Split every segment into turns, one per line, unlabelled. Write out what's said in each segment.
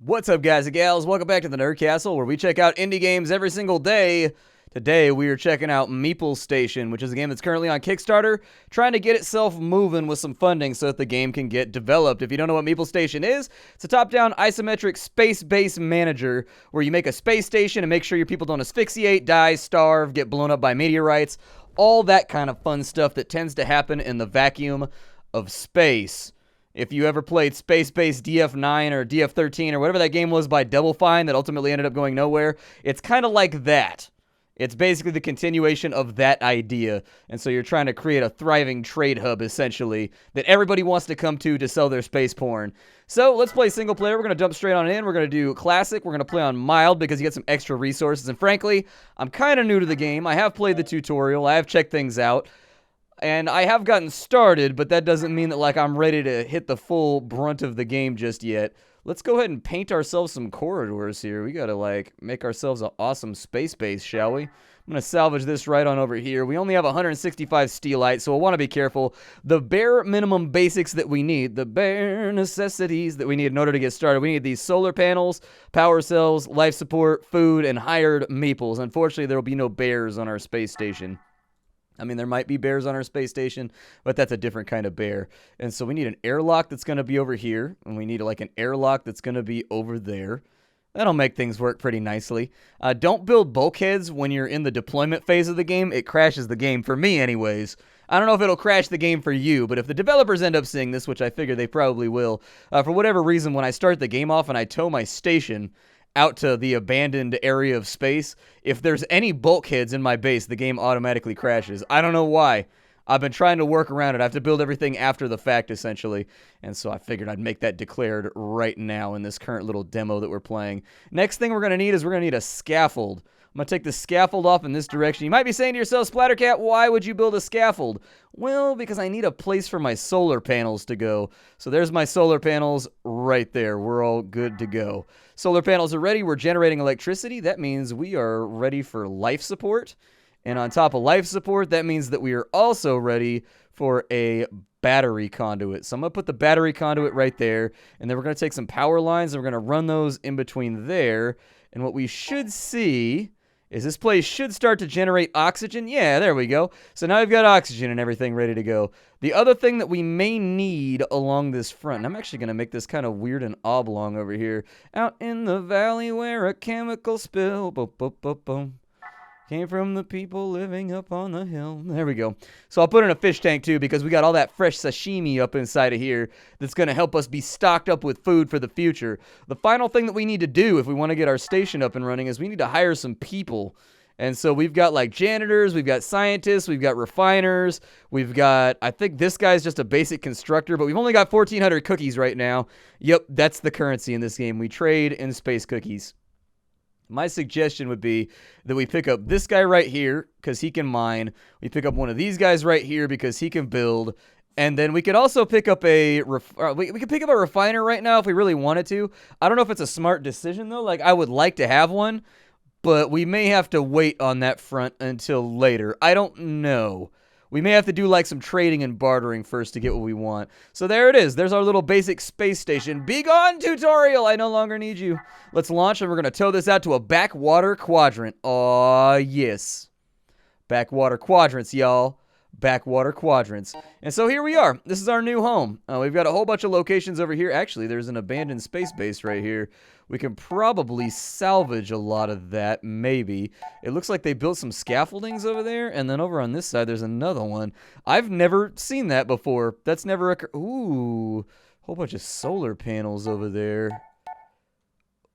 What's up, guys and gals? Welcome back to the Nerd Castle, where we check out indie games every single day. Today, we are checking out Meeple Station, which is a game that's currently on Kickstarter, trying to get itself moving with some funding so that the game can get developed. If you don't know what Meeple Station is, it's a top-down isometric space-based manager where you make a space station and make sure your people don't asphyxiate, die, starve, get blown up by meteorites, all that kind of fun stuff that tends to happen in the vacuum of space. If you ever played Spacebase DF9 or DF13 or whatever that game was by Double Fine that ultimately ended up going nowhere, it's kind of like that. It's basically the continuation of that idea. And so you're trying to create a thriving trade hub, essentially, that everybody wants to come to sell their space porn. So let's play single player. We're going to jump straight on in. We're going to do classic. We're going to play on mild because you get some extra resources. And frankly, I'm kind of new to the game. I have played the tutorial. I have checked things out. And I have gotten started, but that doesn't mean that, like, I'm ready to hit the full brunt of the game just yet. Let's go ahead and paint ourselves some corridors here. We gotta, like, make ourselves an awesome space base, shall we? I'm gonna salvage this right on over here. We only have 165 steelite, so we'll want to be careful. The bare minimum basics that we need, the bare necessities that we need in order to get started. We need these solar panels, power cells, life support, food, and hired meeples. Unfortunately, there will be no bears on our space station. I mean, there might be bears on our space station, but that's a different kind of bear. And so we need an airlock that's going to be over here, and we need like an airlock that's going to be over there. That'll make things work pretty nicely. Don't build bulkheads when you're in the deployment phase of the game. It crashes the game, for me anyways. I don't know if it'll crash the game for you, but if the developers end up seeing this, which I figure they probably will, for whatever reason, when I start the game off and I tow my station out to the abandoned area of space, if there's any bulkheads in my base, the game automatically crashes. I don't know why. I've been trying to work around it. I have to build everything after the fact, essentially. And so I figured I'd make that declared right now in this current little demo that we're playing. Next thing we're going to need is we're going to need a scaffold. I'm going to take the scaffold off in this direction. You might be saying to yourself, Splattercat, why would you build a scaffold? Well, because I need a place for my solar panels to go. So there's my solar panels right there. We're all good to go. Solar panels are ready. We're generating electricity. That means we are ready for life support. And on top of life support, that means that we are also ready for a battery conduit. So I'm going to put the battery conduit right there. And then we're going to take some power lines and we're going to run those in between there. And what we should see is this place should start to generate oxygen. Yeah, there we go. So now we've got oxygen and everything ready to go. The other thing that we may need along this front, and I'm actually going to make this kind of weird and oblong over here. Out in the valley where a chemical spill, boom, boom, boom, boom, came from the people living up on the hill. There we go. So I'll put in a fish tank too because we got all that fresh sashimi up inside of here that's going to help us be stocked up with food for the future. The final thing that we need to do if we want to get our station up and running is we need to hire some people. And so we've got like janitors, we've got scientists, we've got refiners, we've got, I think this guy's just a basic constructor, but we've only got 1,400 cookies right now. Yep, that's the currency in this game. We trade in space cookies. My suggestion would be that we pick up this guy right here because he can mine. We pick up one of these guys right here because he can build. And then we could also pick up we could pick up a refiner right now if we really wanted to. I don't know if it's a smart decision, though. Like, I would like to have one, but we may have to wait on that front until later. I don't know. We may have to do like some trading and bartering first to get what we want. So there it is. There's our little basic space station. Be gone, tutorial. I no longer need you. Let's launch and we're going to tow this out to a backwater quadrant. Aw, yes. Backwater quadrants, y'all. Backwater quadrants. And so here we are. This is our new home. We've got a whole bunch of locations over here. Actually, there's an abandoned space base right here. We can probably salvage a lot of that, maybe. It looks like they built some scaffoldings over there, and then over on this side, there's another one. I've never seen that before. That's never occurred. Ooh, whole bunch of solar panels over there.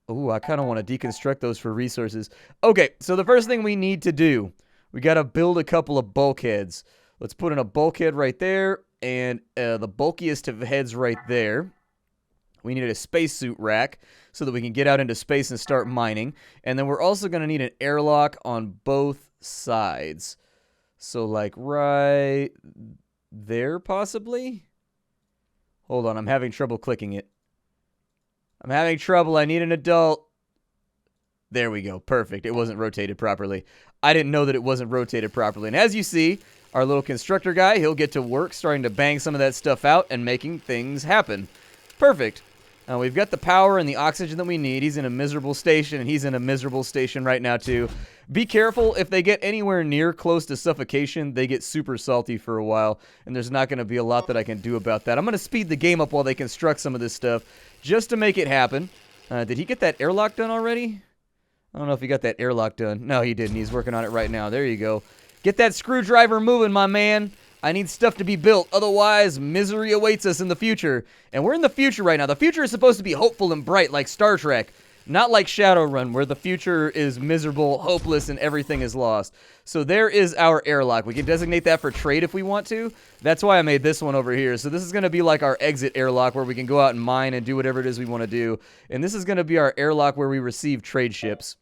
Ooh, I kind of want to deconstruct those for resources. Okay, so the first thing we need to do, we got to build a couple of bulkheads. Let's put in a bulkhead right there, and the bulkiest of heads right there. We needed a spacesuit rack so that we can get out into space and start mining. And then we're also going to need an airlock on both sides. So, like, right there, possibly? Hold on, I'm having trouble clicking it. I'm having trouble. I need an adult. There we go. Perfect. It wasn't rotated properly. I didn't know that it wasn't rotated properly. And as you see, our little constructor guy, he'll get to work starting to bang some of that stuff out and making things happen. Perfect. We've got the power and the oxygen that we need. He's in a miserable station, and he's in a miserable station right now, too. Be careful. If they get anywhere near close to suffocation, they get super salty for a while, and there's not going to be a lot that I can do about that. I'm going to speed the game up while they construct some of this stuff, just to make it happen. Did he get that airlock done already? I don't know if he got that airlock done. No, he didn't. He's working on it right now. There you go. Get that screwdriver moving, my man. I need stuff to be built. Otherwise, misery awaits us in the future. And we're in the future right now. The future is supposed to be hopeful and bright like Star Trek. Not like Shadowrun, where the future is miserable, hopeless, and everything is lost. So there is our airlock. We can designate that for trade if we want to. That's why I made this one over here. So this is going to be like our exit airlock where we can go out and mine and do whatever it is we want to do. And this is going to be our airlock where we receive trade ships.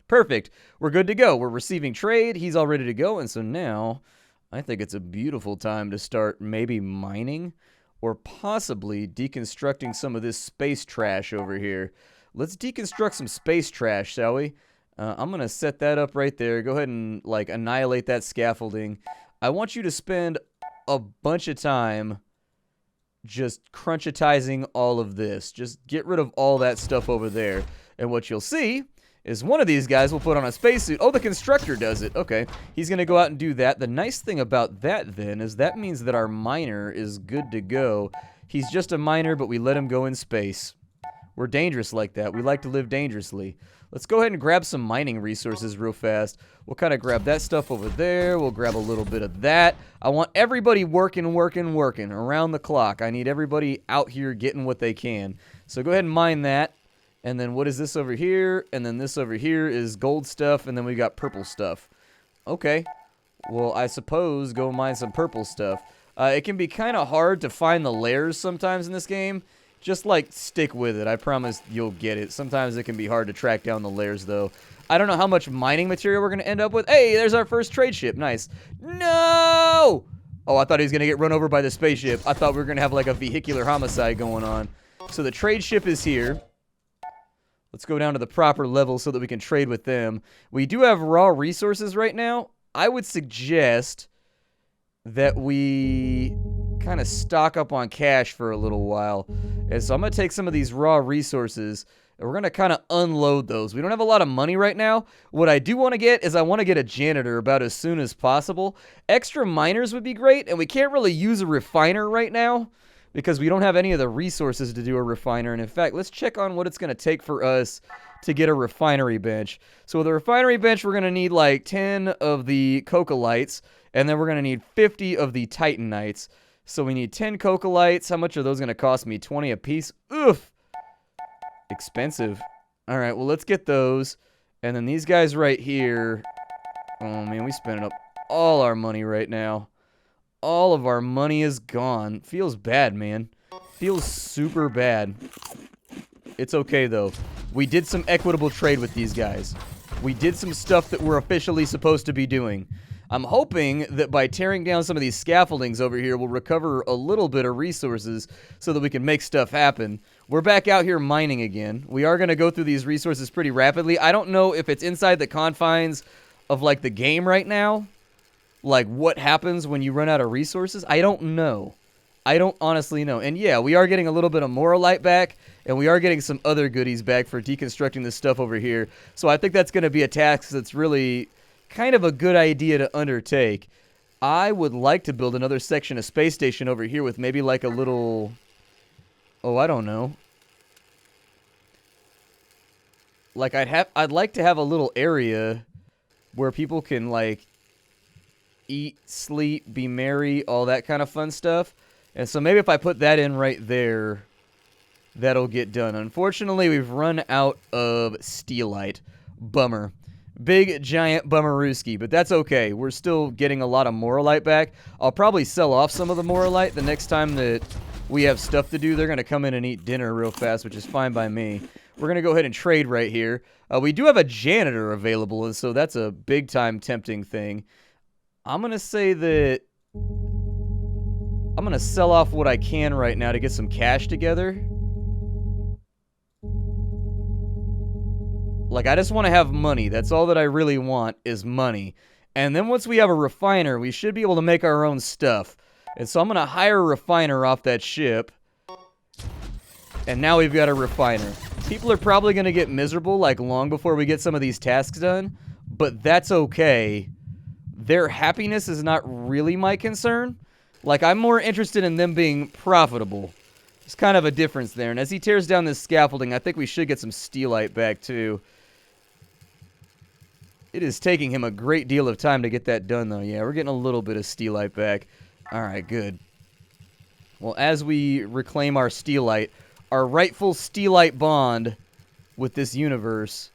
Perfect. We're good to go. We're receiving trade. He's all ready to go. And so now I think it's a beautiful time to start maybe mining or possibly deconstructing some of this space trash over here. Let's deconstruct some space trash, shall we? I'm going to set that up right there. Go ahead and like annihilate that scaffolding. I want you to spend a bunch of time just crunchitizing all of this. Just get rid of all that stuff over there. And what you'll see is one of these guys will put on a spacesuit. Oh, the constructor does it. Okay. He's going to go out and do that. The nice thing about that, then, is that means that our miner is good to go. He's just a miner, but we let him go in space. We're dangerous like that. We like to live dangerously. Let's go ahead and grab some mining resources real fast. We'll kind of grab that stuff over there. We'll grab a little bit of that. I want everybody working around the clock. I need everybody out here getting what they can. So go ahead and mine that. And then what is this over here? And then this over here is gold stuff, and then we got purple stuff. Okay. Well, I suppose go mine some purple stuff. It can be kind of hard to find the layers sometimes in this game. Just, like, stick with it. I promise you'll get it. Sometimes it can be hard to track down the layers, though. I don't know how much mining material we're going to end up with. Hey, there's our first trade ship. Nice. No! Oh, I thought he was going to get run over by the spaceship. I thought we were going to have, like, a vehicular homicide going on. So the trade ship is here. Let's go down to the proper level so that we can trade with them. We do have raw resources right now. I would suggest that we kind of stock up on cash for a little while. And so I'm going to take some of these raw resources, and we're going to kind of unload those. We don't have a lot of money right now. What I do want to get is I want to get a janitor about as soon as possible. Extra miners would be great, and we can't really use a refiner right now because we don't have any of the resources to do a refiner. And in fact, let's check on what it's going to take for us to get a refinery bench. So with a refinery bench, we're going to need like 10 of the Cocolites, and then we're going to need 50 of the Titanites. So we need 10 Cocolites. How much are those going to cost me? 20 a piece? Oof! Expensive. Alright, well, let's get those. And then these guys right here. Oh, man, we spent up all our money right now. All of our money is gone. Feels bad, man. Feels super bad. It's okay, though. We did some equitable trade with these guys. We did some stuff that we're officially supposed to be doing. I'm hoping that by tearing down some of these scaffoldings over here, we'll recover a little bit of resources so that we can make stuff happen. We're back out here mining again. We are going to go through these resources pretty rapidly. I don't know if it's inside the confines of, like, the game right now. Like, what happens when you run out of resources? I don't know. I don't honestly know. And yeah, we are getting a little bit of Moralite back, and we are getting some other goodies back for deconstructing this stuff over here. So I think that's going to be a task that's really kind of a good idea to undertake. I would like to build another section of Space Station over here with maybe like a little... Oh, I don't know. Like, I'd like to have a little area where people can, like, eat, sleep, be merry, all that kind of fun stuff. And so maybe if I put that in right there, that'll get done. Unfortunately, we've run out of steelite. Bummer. Big, giant bummerooski, but that's okay. We're still getting a lot of Moralite back. I'll probably sell off some of the Moralite the next time that we have stuff to do. They're going to come in and eat dinner real fast, which is fine by me. We're going to go ahead and trade right here. We do have a janitor available, and so that's a big-time tempting thing. I'm going to say that I'm going to sell off what I can right now to get some cash together. Like, I just want to have money. That's all that I really want is money. And then once we have a refiner, we should be able to make our own stuff. And so I'm going to hire a refiner off that ship. And now we've got a refiner. People are probably going to get miserable, like, long before we get some of these tasks done. But that's okay. Their happiness is not really my concern. Like, I'm more interested in them being profitable. There's kind of a difference there. And as he tears down this scaffolding, I think we should get some steelite back, too. It is taking him a great deal of time to get that done, though. Yeah, we're getting a little bit of steelite back. All right, good. Well, as we reclaim our steelite, our rightful steelite bond with this universe.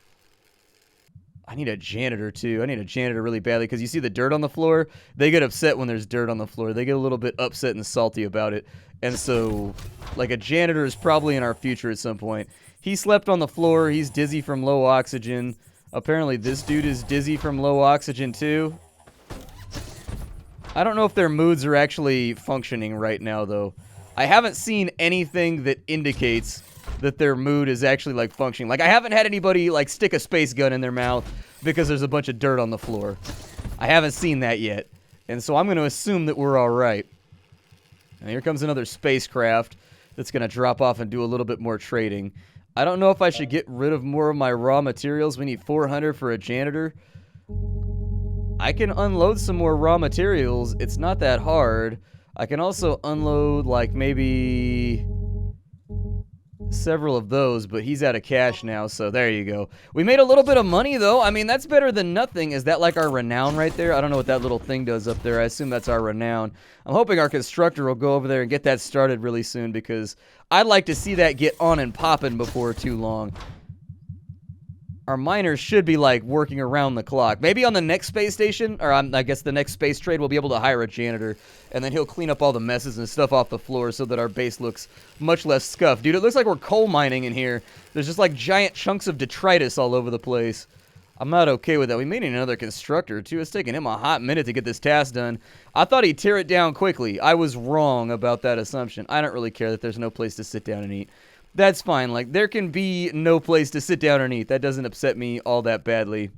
I need a janitor, too. I need a janitor really badly, because you see the dirt on the floor? They get upset when there's dirt on the floor. They get a little bit upset and salty about it. And so, like, a janitor is probably in our future at some point. He slept on the floor. He's dizzy from low oxygen. Apparently, this dude is dizzy from low oxygen, too. I don't know if their moods are actually functioning right now, though. I haven't seen anything that indicates that their mood is actually, like, functioning. Like, I haven't had anybody, like, stick a space gun in their mouth because there's a bunch of dirt on the floor. I haven't seen that yet. And so I'm going to assume that we're all right. And here comes another spacecraft that's going to drop off and do a little bit more trading. I don't know if I should get rid of more of my raw materials. We need 400 for a janitor. I can unload some more raw materials. It's not that hard. I can also unload, like, maybe several of those, but he's out of cash now, so there you go. We made a little bit of money, though. I mean, that's better than nothing. Is that, like, our renown right there? I don't know what that little thing does up there. I assume that's our renown. I'm hoping our constructor will go over there and get that started really soon, because I'd like to see that get on and popping before too long. Our miners should be, like, working around the clock. Maybe on the next space station, or I guess the next space trade, we'll be able to hire a janitor, and then he'll clean up all the messes and stuff off the floor so that our base looks much less scuffed. Dude, it looks like we're coal mining in here. There's just, like, giant chunks of detritus all over the place. I'm not okay with that. We may need another constructor, too. It's taking him a hot minute to get this task done. I thought he'd tear it down quickly. I was wrong about that assumption. I don't really care that there's no place to sit down and eat. That's fine. Like, there can be no place to sit down and eat. That doesn't upset me all that badly.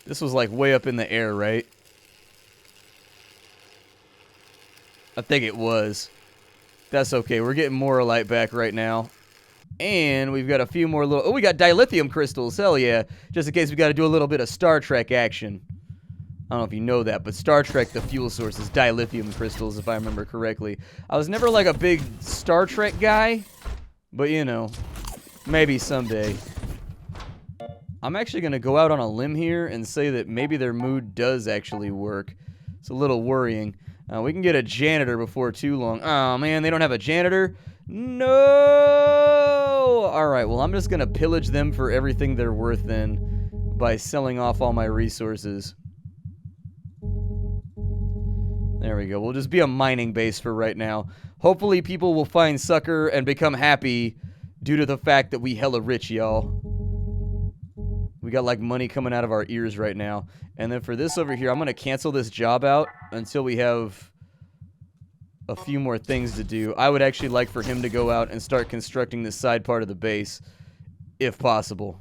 This was, like, way up in the air, right? I think it was. That's okay. We're getting moralite back right now. And we've got a few more little... Oh, we got dilithium crystals. Hell yeah. Just in case we got to do a little bit of Star Trek action. I don't know if you know that, but Star Trek, the fuel source is dilithium crystals, if I remember correctly. I was never, like, a big Star Trek guy, but, you know, maybe someday. I'm actually going to go out on a limb here and say that maybe their mood does actually work. It's a little worrying. We can get a janitor before too long. Oh, man, they don't have a janitor? No! Alright, well, I'm just going to pillage them for everything they're worth then by selling off all my resources. There we go. We'll just be a mining base for right now. Hopefully people will find succor and become happy due to the fact that we hella rich, y'all. We got, like, money coming out of our ears right now. And then for this over here, I'm going to cancel this job out until we have a few more things to do. I would actually like for him to go out and start constructing this side part of the base, if possible.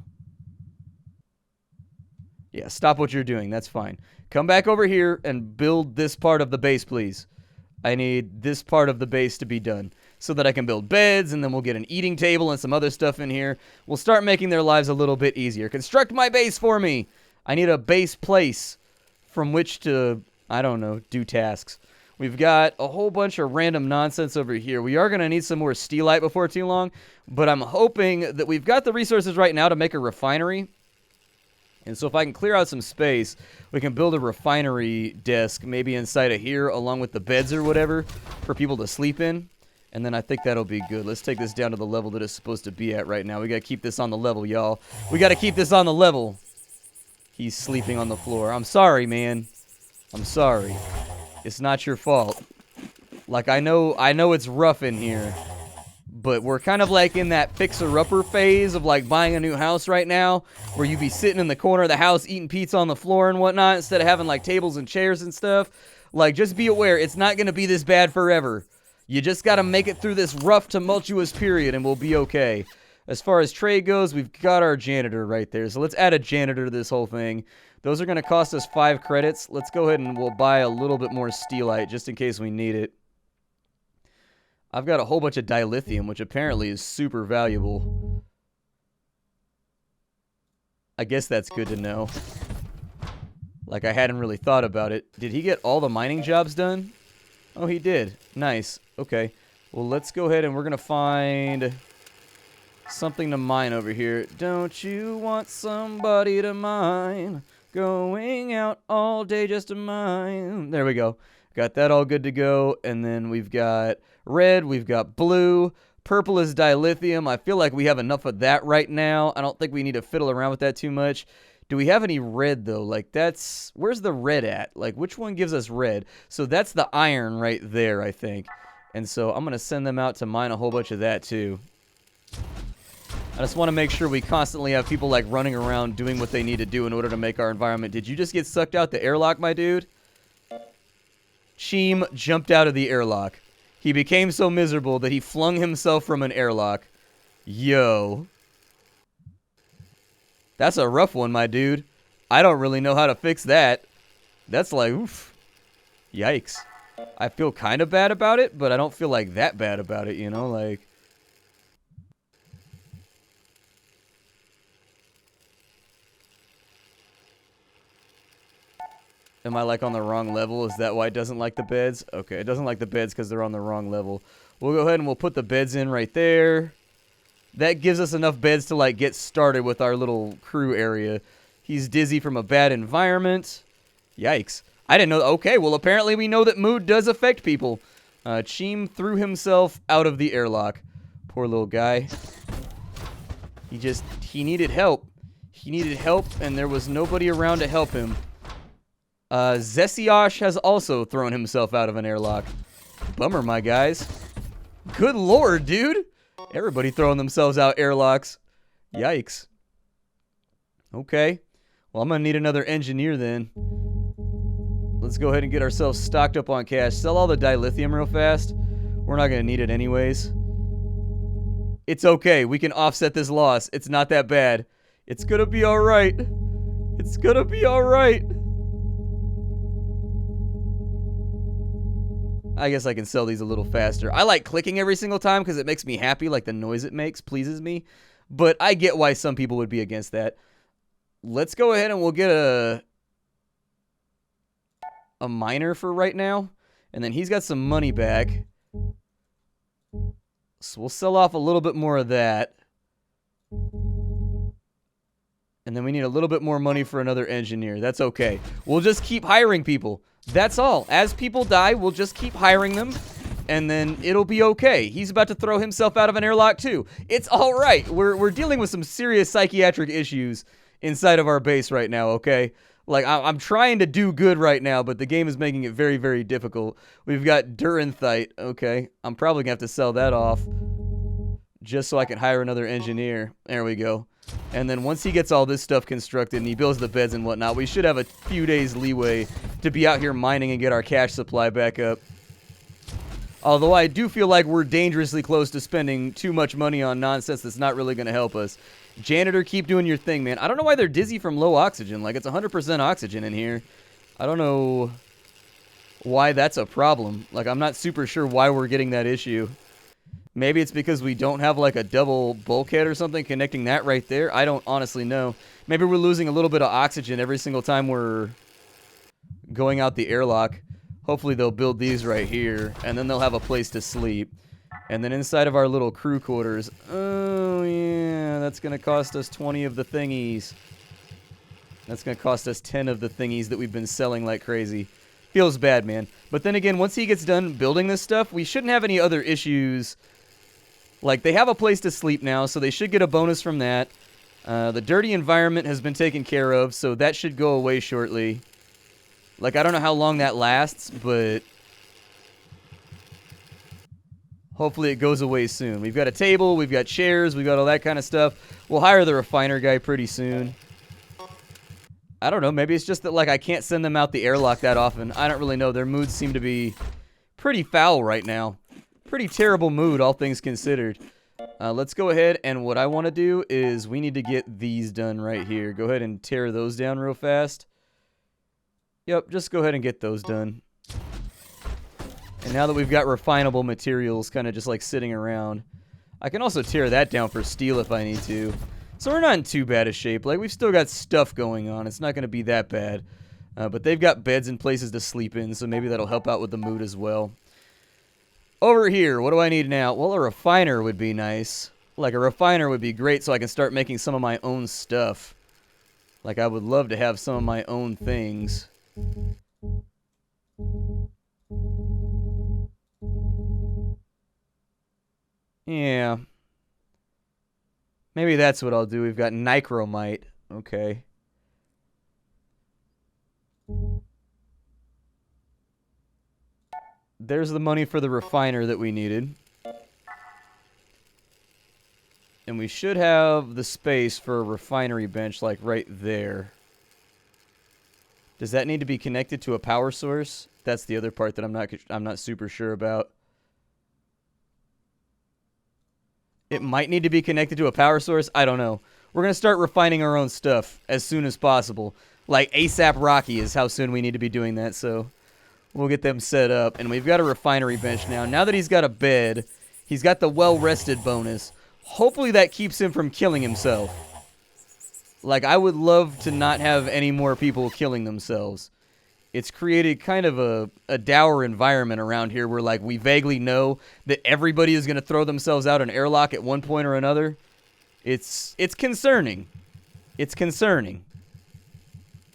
Yeah, stop what you're doing. That's fine. Come back over here and build this part of the base, please. I need this part of the base to be done so that I can build beds, and then we'll get an eating table and some other stuff in here. We'll start making their lives a little bit easier. Construct my base for me. I need a base place from which to, I don't know, do tasks. We've got a whole bunch of random nonsense over here. We are going to need some more steelite before too long, but I'm hoping that we've got the resources right now to make a refinery. And so if I can clear out some space, we can build a refinery desk maybe inside of here along with the beds or whatever for people to sleep in. And then I think that'll be good. Let's take this down to the level that it's supposed to be at right now. We got to keep this on the level, y'all. We got to keep this on the level. He's sleeping on the floor. I'm sorry, man. I'm sorry. It's not your fault. Like, I know it's rough in here. But we're kind of like in that fixer-upper phase of, like, buying a new house right now, where you be sitting in the corner of the house eating pizza on the floor and whatnot instead of having, like, tables and chairs and stuff. Like, just be aware, it's not going to be this bad forever. You just got to make it through this rough, tumultuous period and we'll be okay. As far as trade goes, we've got our janitor right there. So let's add a janitor to this whole thing. Those are going to cost us 5 credits. Let's go ahead and we'll buy a little bit more steelite just in case we need it. I've got a whole bunch of dilithium, which apparently is super valuable. I guess that's good to know. Like, I hadn't really thought about it. Did he get all the mining jobs done? Oh, he did. Nice. Okay. Well, let's go ahead and we're going to find something to mine over here. Don't you want somebody to mine? Going out all day just to mine. There we go. Got that all good to go. And then we've got red. We've got blue. Purple is dilithium. I feel like we have enough of that right now. I don't think we need to fiddle around with that too much. Do we have any red, though? Like, that's... Where's the red at? Like, which one gives us red? So that's the iron right there, I think. And so I'm going to send them out to mine a whole bunch of that, too. I just want to make sure we constantly have people, like, running around doing what they need to do in order to make our environment. Did you just get sucked out the airlock, my dude? Cheem jumped out of the airlock. He became so miserable that he flung himself from an airlock. Yo. That's a rough one, my dude. I don't really know how to fix that. That's like, oof. Yikes. I feel kind of bad about it, but I don't feel like that bad about it, you know? Like... Am I, like, on the wrong level? Is that why it doesn't like the beds? Okay, it doesn't like the beds because they're on the wrong level. We'll go ahead and we'll put the beds in right there. That gives us enough beds to, like, get started with our little crew area. He's dizzy from a bad environment. Yikes. I didn't know. Okay, well, apparently we know that mood does affect people. Cheem threw himself out of the airlock. Poor little guy. He needed help. He needed help, and there was nobody around to help him. Zesiosh has also thrown himself out of an airlock. Bummer, my guys. Good lord, dude. Everybody throwing themselves out airlocks. Yikes. Okay. Well, I'm going to need another engineer then. Let's go ahead and get ourselves stocked up on cash. Sell all the dilithium real fast. We're not going to need it anyways. It's okay. We can offset this loss. It's not that bad. It's going to be all right. It's going to be all right. I guess I can sell these a little faster. I like clicking every single time because it makes me happy, like the noise it makes pleases me. But I get why some people would be against that. Let's go ahead and we'll get a miner for right now. And then he's got some money back. So we'll sell off a little bit more of that. And then we need a little bit more money for another engineer. That's okay. We'll just keep hiring people. That's all. As people die, we'll just keep hiring them, and then it'll be okay. He's about to throw himself out of an airlock, too. It's all right. We're dealing with some serious psychiatric issues inside of our base right now, okay? Like, I'm trying to do good right now, but the game is making it very, very difficult. We've got Duranthite, okay? I'm probably going to have to sell that off just so I can hire another engineer. There we go. And then once he gets all this stuff constructed and he builds the beds and whatnot, we should have a few days leeway to be out here mining and get our cash supply back up. Although I do feel like we're dangerously close to spending too much money on nonsense that's not really going to help us. Janitor, keep doing your thing, man. I don't know why they're dizzy from low oxygen. Like, it's 100% oxygen in here. I don't know why that's a problem. Like, I'm not super sure why we're getting that issue. Maybe it's because we don't have, like, a double bulkhead or something connecting that right there. I don't honestly know. Maybe we're losing a little bit of oxygen every single time we're going out the airlock. Hopefully they'll build these right here, and then they'll have a place to sleep. And then inside of our little crew quarters, oh, yeah, that's going to cost us 20 of the thingies. That's going to cost us 10 of the thingies that we've been selling like crazy. Feels bad, man. But then again, once he gets done building this stuff, we shouldn't have any other issues. Like, they have a place to sleep now, so they should get a bonus from that. The dirty environment has been taken care of, so that should go away shortly. Like, I don't know how long that lasts, but hopefully it goes away soon. We've got a table, we've got chairs, we've got all that kind of stuff. We'll hire the refiner guy pretty soon. I don't know, maybe it's just that, like, I can't send them out the airlock that often. I don't really know. Their moods seem to be pretty foul right now. Pretty terrible mood, all things considered. Let's go ahead, and what I want to do is we need to get these done right here. Go ahead and tear those down real fast. Yep, just go ahead and get those done. And now that we've got refinable materials kind of just like sitting around, I can also tear that down for steel if I need to. So we're not in too bad a shape. Like, we've still got stuff going on. It's not going to be that bad. But they've got beds and places to sleep in, so maybe that'll help out with the mood as well. Over here, what do I need now? Well, a refiner would be nice. Like, a refiner would be great so I can start making some of my own stuff. Like, I would love to have some of my own things. Yeah. Maybe that's what I'll do. We've got nicromite. Okay. There's the money for the refiner that we needed. And we should have the space for a refinery bench, like, right there. Does that need to be connected to a power source? That's the other part that I'm not super sure about. It might need to be connected to a power source. I don't know. We're going to start refining our own stuff as soon as possible. Like ASAP Rocky is how soon we need to be doing that, so we'll get them set up. And we've got a refinery bench now. Now that he's got a bed, he's got the well-rested bonus. Hopefully that keeps him from killing himself. Like, I would love to not have any more people killing themselves. It's created kind of a dour environment around here where, like, we vaguely know that everybody is going to throw themselves out an airlock at one point or another. It's concerning. It's concerning.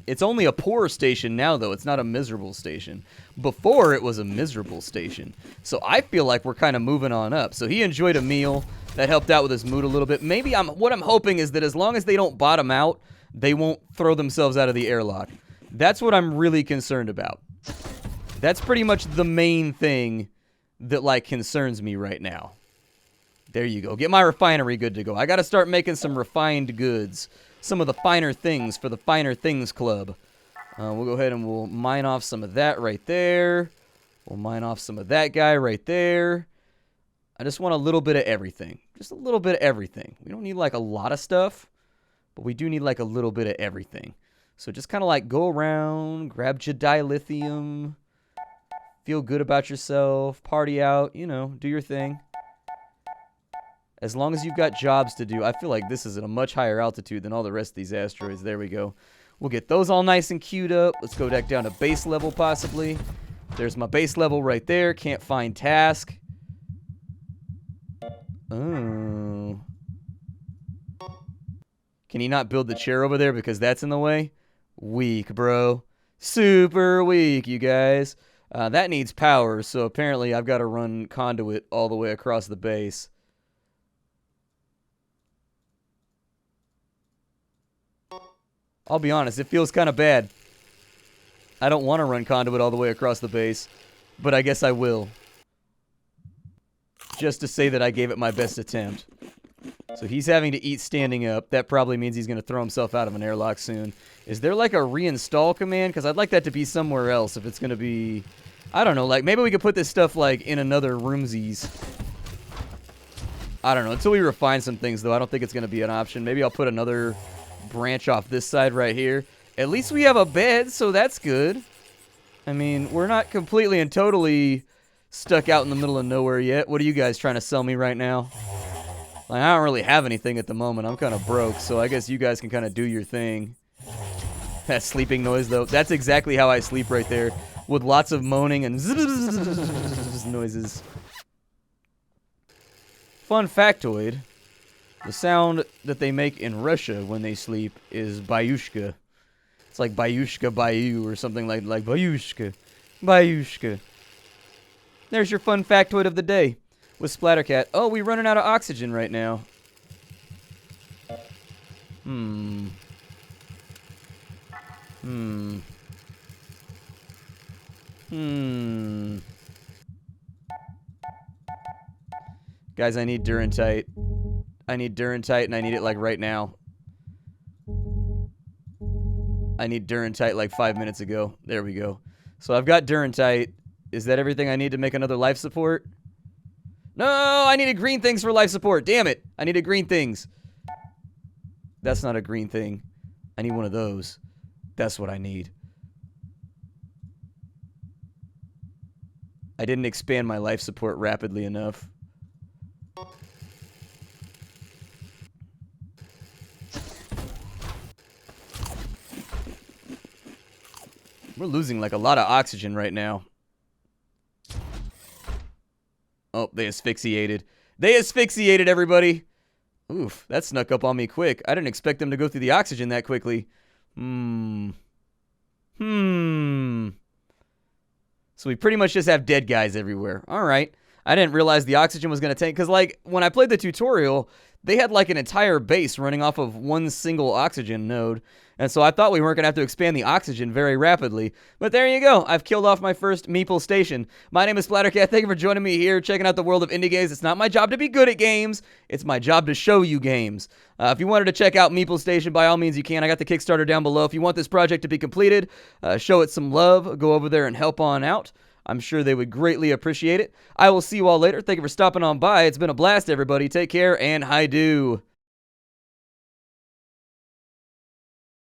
It's only a poor station now, though. It's not a miserable station. Before, it was a miserable station. So I feel like we're kind of moving on up. So he enjoyed a meal. That helped out with his mood a little bit. Maybe what I'm hoping is that as long as they don't bottom out, they won't throw themselves out of the airlock. That's what I'm really concerned about. That's pretty much the main thing that, like, concerns me right now. There you go. Get my refinery good to go. I got to start making some refined goods. Some of the finer things for the Finer Things Club. We'll go ahead and we'll mine off some of that right there. We'll mine off some of that guy right there. I just want a little bit of everything. Just a little bit of everything. We don't need, like, a lot of stuff, but we do need, like, a little bit of everything. So just kind of, like, go around, grab your dilithium, feel good about yourself, party out, you know, do your thing. As long as you've got jobs to do, I feel like this is at a much higher altitude than all the rest of these asteroids. There we go. We'll get those all nice and queued up. Let's go back down to base level, possibly. There's my base level right there. Can't find task. Oh. Can he not build the chair over there because that's in the way? Weak, bro. Super weak, you guys. That needs power, so apparently I've got to run conduit all the way across the base. I'll be honest, it feels kind of bad. I don't want to run conduit all the way across the base, but I guess I will. Just to say that I gave it my best attempt. So he's having to eat standing up. That probably means he's going to throw himself out of an airlock soon. Is there like a reinstall command? Because I'd like that to be somewhere else if it's going to be... I don't know, like maybe we could put this stuff like in another roomsies. I don't know. Until we refine some things though, I don't think it's going to be an option. Maybe I'll put another branch off this side right here. At least we have a bed, so that's good. I mean, we're not completely and totally... stuck out in the middle of nowhere yet. What are you guys trying to sell me right now? Like, I don't really have anything at the moment. I'm kind of broke, so I guess you guys can kind of do your thing. That sleeping noise, though. That's exactly how I sleep right there. With lots of moaning and noises. Fun factoid. The sound that they make in Russia when they sleep is bayushka. It's like bayushka bayou or something like bayushka. Bayushka. There's your fun factoid of the day with Splattercat. Oh, we're running out of oxygen right now. Guys, I need Durantite. I need Durantite, and I need it, like, right now. I need Durantite, like, 5 minutes ago. There we go. So I've got Durantite. Is that everything I need to make another life support? No, I needed green things for life support. Damn it. I needed green things. That's not a green thing. I need one of those. That's what I need. I didn't expand my life support rapidly enough. We're losing like a lot of oxygen right now. Oh, they asphyxiated. They asphyxiated, everybody. Oof, that snuck up on me quick. I didn't expect them to go through the oxygen that quickly. So we pretty much just have dead guys everywhere. All right. I didn't realize the oxygen was going to tank. Because, like, when I played the tutorial, they had, like, an entire base running off of one single oxygen node. And so I thought we weren't going to have to expand the oxygen very rapidly. But there you go. I've killed off my first Meeple Station. My name is Splattercat. Thank you for joining me here, checking out the world of indie games. It's not my job to be good at games. It's my job to show you games. If you wanted to check out Meeple Station, by all means you can. I got the Kickstarter down below. If you want this project to be completed, show it some love. Go over there and help on out. I'm sure they would greatly appreciate it. I will see you all later. Thank you for stopping on by. It's been a blast, everybody. Take care, and hi-do.